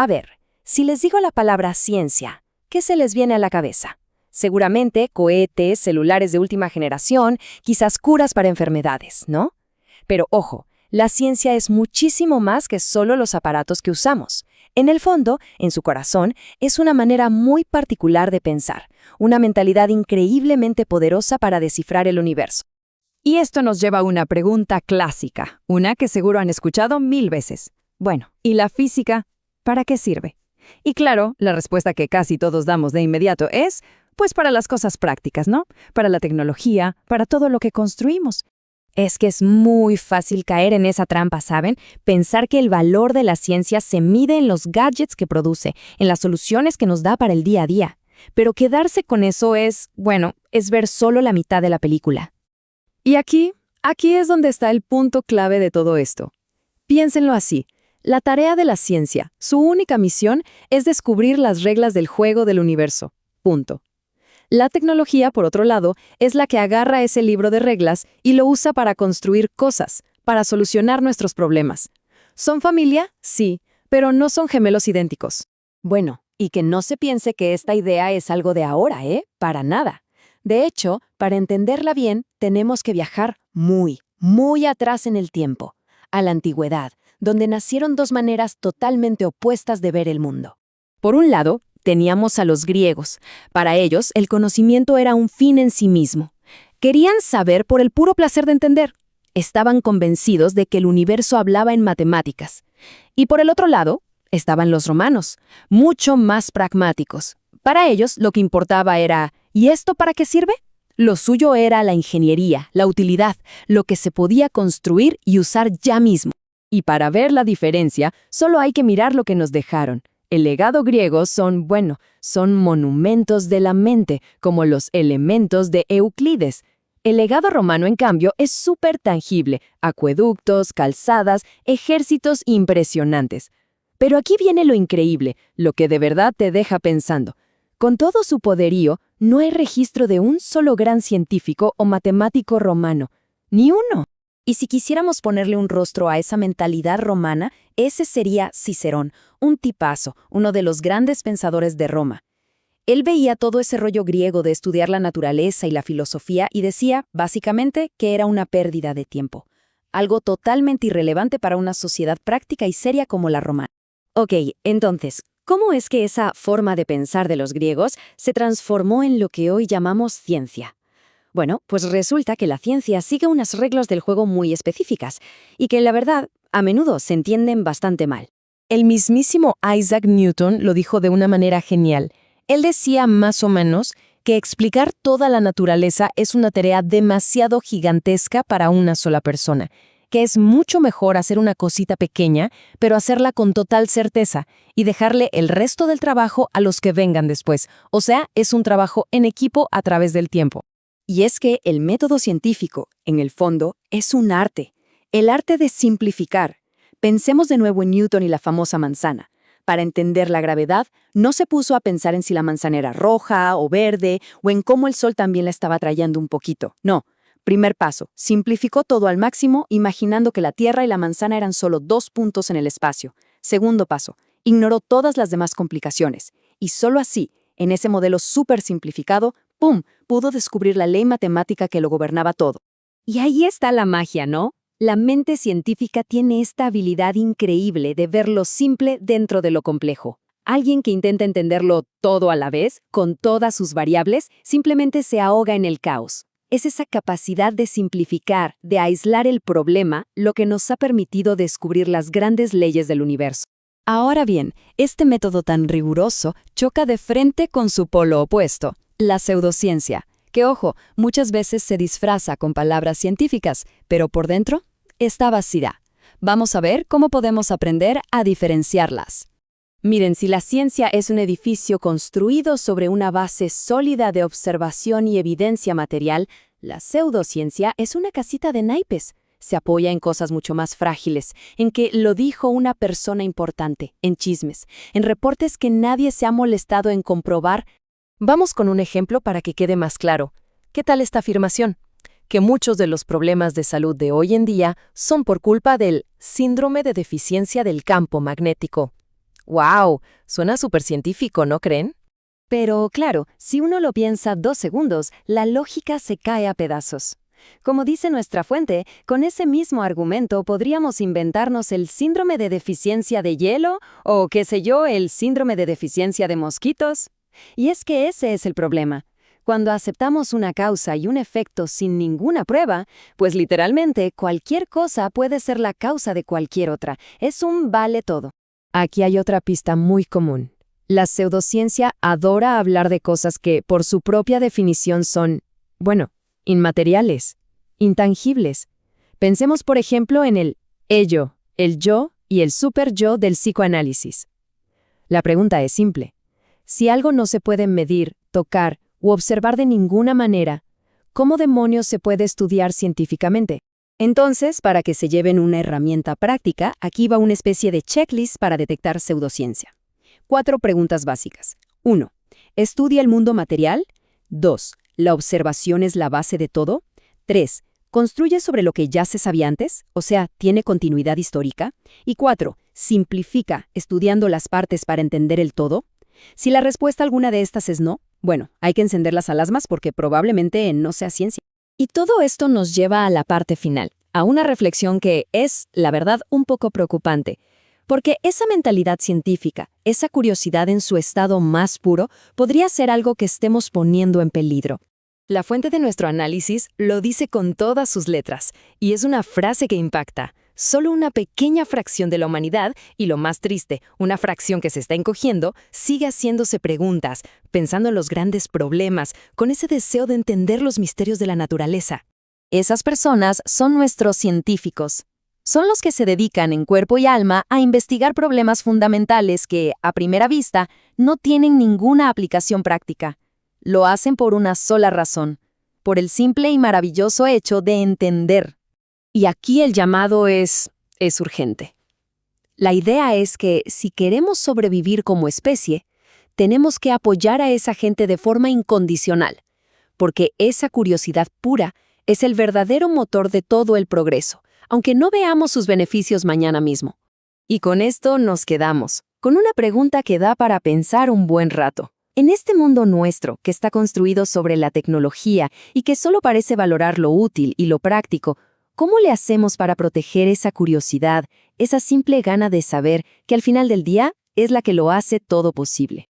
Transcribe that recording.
A ver, si les digo la palabra ciencia, ¿qué se les viene a la cabeza? Seguramente cohetes, celulares de última generación, quizás curas para enfermedades, ¿no? Pero ojo, la ciencia es muchísimo más que solo los aparatos que usamos. En el fondo, en su corazón, es una manera muy particular de pensar, una mentalidad increíblemente poderosa para descifrar el universo. Y esto nos lleva a una pregunta clásica, una que seguro han escuchado 1000 veces. Bueno, ¿y la física? ¿Para qué sirve? Y claro, la respuesta que casi todos damos de inmediato es, pues para las cosas prácticas, ¿no? Para la tecnología, para todo lo que construimos. Es que es muy fácil caer en esa trampa, ¿saben? Pensar que el valor de la ciencia se mide en los gadgets que produce, en las soluciones que nos da para el día a día. Pero quedarse con eso es, bueno, es ver solo la mitad de la película. Y aquí es donde está el punto clave de todo esto. Piénsenlo así. La tarea de la ciencia, su única misión, es descubrir las reglas del juego del universo. Punto. La tecnología, por otro lado, es la que agarra ese libro de reglas y lo usa para construir cosas, para solucionar nuestros problemas. ¿Son familia? Sí, pero no son gemelos idénticos. Bueno, y que no se piense que esta idea es algo de ahora, ¿eh? Para nada. De hecho, para entenderla bien, tenemos que viajar muy, muy atrás en el tiempo, a la antigüedad, donde nacieron dos maneras totalmente opuestas de ver el mundo. Por un lado, teníamos a los griegos. Para ellos, el conocimiento era un fin en sí mismo. Querían saber por el puro placer de entender. Estaban convencidos de que el universo hablaba en matemáticas. Y por el otro lado, estaban los romanos, mucho más pragmáticos. Para ellos, lo que importaba era, ¿y esto para qué sirve? Lo suyo era la ingeniería, la utilidad, lo que se podía construir y usar ya mismo. Y para ver la diferencia, solo hay que mirar lo que nos dejaron. El legado griego son monumentos de la mente, como los elementos de Euclides. El legado romano, en cambio, es súper tangible, acueductos, calzadas, ejércitos impresionantes. Pero aquí viene lo increíble, lo que de verdad te deja pensando. Con todo su poderío, no hay registro de un solo gran científico o matemático romano. Ni uno. Y si quisiéramos ponerle un rostro a esa mentalidad romana, ese sería Cicerón, un tipazo, uno de los grandes pensadores de Roma. Él veía todo ese rollo griego de estudiar la naturaleza y la filosofía y decía, básicamente, que era una pérdida de tiempo. Algo totalmente irrelevante para una sociedad práctica y seria como la romana. Ok, entonces, ¿cómo es que esa forma de pensar de los griegos se transformó en lo que hoy llamamos ciencia? Bueno, pues resulta que la ciencia sigue unas reglas del juego muy específicas y que, la verdad, a menudo se entienden bastante mal. El mismísimo Isaac Newton lo dijo de una manera genial. Él decía más o menos que explicar toda la naturaleza es una tarea demasiado gigantesca para una sola persona, que es mucho mejor hacer una cosita pequeña, pero hacerla con total certeza y dejarle el resto del trabajo a los que vengan después. O sea, es un trabajo en equipo a través del tiempo. Y es que el método científico, en el fondo, es un arte. El arte de simplificar. Pensemos de nuevo en Newton y la famosa manzana. Para entender la gravedad, no se puso a pensar en si la manzana era roja o verde o en cómo el sol también la estaba trayendo un poquito. No. Primer paso, simplificó todo al máximo, imaginando que la Tierra y la manzana eran solo dos puntos en el espacio. Segundo paso, ignoró todas las demás complicaciones. Y solo así, en ese modelo súper simplificado, ¡pum!, pudo descubrir la ley matemática que lo gobernaba todo. Y ahí está la magia, ¿no? La mente científica tiene esta habilidad increíble de ver lo simple dentro de lo complejo. Alguien que intenta entenderlo todo a la vez, con todas sus variables, simplemente se ahoga en el caos. Es esa capacidad de simplificar, de aislar el problema, lo que nos ha permitido descubrir las grandes leyes del universo. Ahora bien, este método tan riguroso choca de frente con su polo opuesto, la pseudociencia, que, ojo, muchas veces se disfraza con palabras científicas, pero por dentro está vacía. Vamos a ver cómo podemos aprender a diferenciarlas. Miren, si la ciencia es un edificio construido sobre una base sólida de observación y evidencia material, la pseudociencia es una casita de naipes. Se apoya en cosas mucho más frágiles, en que lo dijo una persona importante, en chismes, en reportes que nadie se ha molestado en comprobar. Vamos con un ejemplo para que quede más claro. ¿Qué tal esta afirmación? Que muchos de los problemas de salud de hoy en día son por culpa del síndrome de deficiencia del campo magnético. ¡Wow! Suena súper científico, ¿no creen? Pero claro, si uno lo piensa 2 segundos, la lógica se cae a pedazos. Como dice nuestra fuente, con ese mismo argumento podríamos inventarnos el síndrome de deficiencia de hielo o, qué sé yo, el síndrome de deficiencia de mosquitos. Y es que ese es el problema. Cuando aceptamos una causa y un efecto sin ninguna prueba, pues literalmente cualquier cosa puede ser la causa de cualquier otra. Es un vale todo. Aquí hay otra pista muy común. La pseudociencia adora hablar de cosas que, por su propia definición, son, bueno, inmateriales, intangibles. Pensemos, por ejemplo, en el ello, el yo y el superyo del psicoanálisis. La pregunta es simple. Si algo no se puede medir, tocar u observar de ninguna manera, ¿cómo demonios se puede estudiar científicamente? Entonces, para que se lleven una herramienta práctica, aquí va una especie de checklist para detectar pseudociencia. 4 preguntas básicas. 1. ¿Estudia el mundo material? 2. ¿La observación es la base de todo? 3. ¿Construye sobre lo que ya se sabía antes? O sea, ¿tiene continuidad histórica? Y 4. ¿Simplifica, estudiando las partes para entender el todo? Si la respuesta a alguna de estas es no, bueno, hay que encender las alarmas porque probablemente no sea ciencia. Y todo esto nos lleva a la parte final, a una reflexión que es, la verdad, un poco preocupante. Porque esa mentalidad científica, esa curiosidad en su estado más puro, podría ser algo que estemos poniendo en peligro. La fuente de nuestro análisis lo dice con todas sus letras, y es una frase que impacta. Solo una pequeña fracción de la humanidad, y lo más triste, una fracción que se está encogiendo, sigue haciéndose preguntas, pensando en los grandes problemas, con ese deseo de entender los misterios de la naturaleza. Esas personas son nuestros científicos. Son los que se dedican en cuerpo y alma a investigar problemas fundamentales que, a primera vista, no tienen ninguna aplicación práctica. Lo hacen por una sola razón, por el simple y maravilloso hecho de entender. Y aquí el llamado es urgente. La idea es que si queremos sobrevivir como especie, tenemos que apoyar a esa gente de forma incondicional, porque esa curiosidad pura es el verdadero motor de todo el progreso, aunque no veamos sus beneficios mañana mismo. Y con esto nos quedamos, con una pregunta que da para pensar un buen rato. En este mundo nuestro, que está construido sobre la tecnología y que solo parece valorar lo útil y lo práctico, ¿cómo le hacemos para proteger esa curiosidad, esa simple gana de saber que al final del día es la que lo hace todo posible?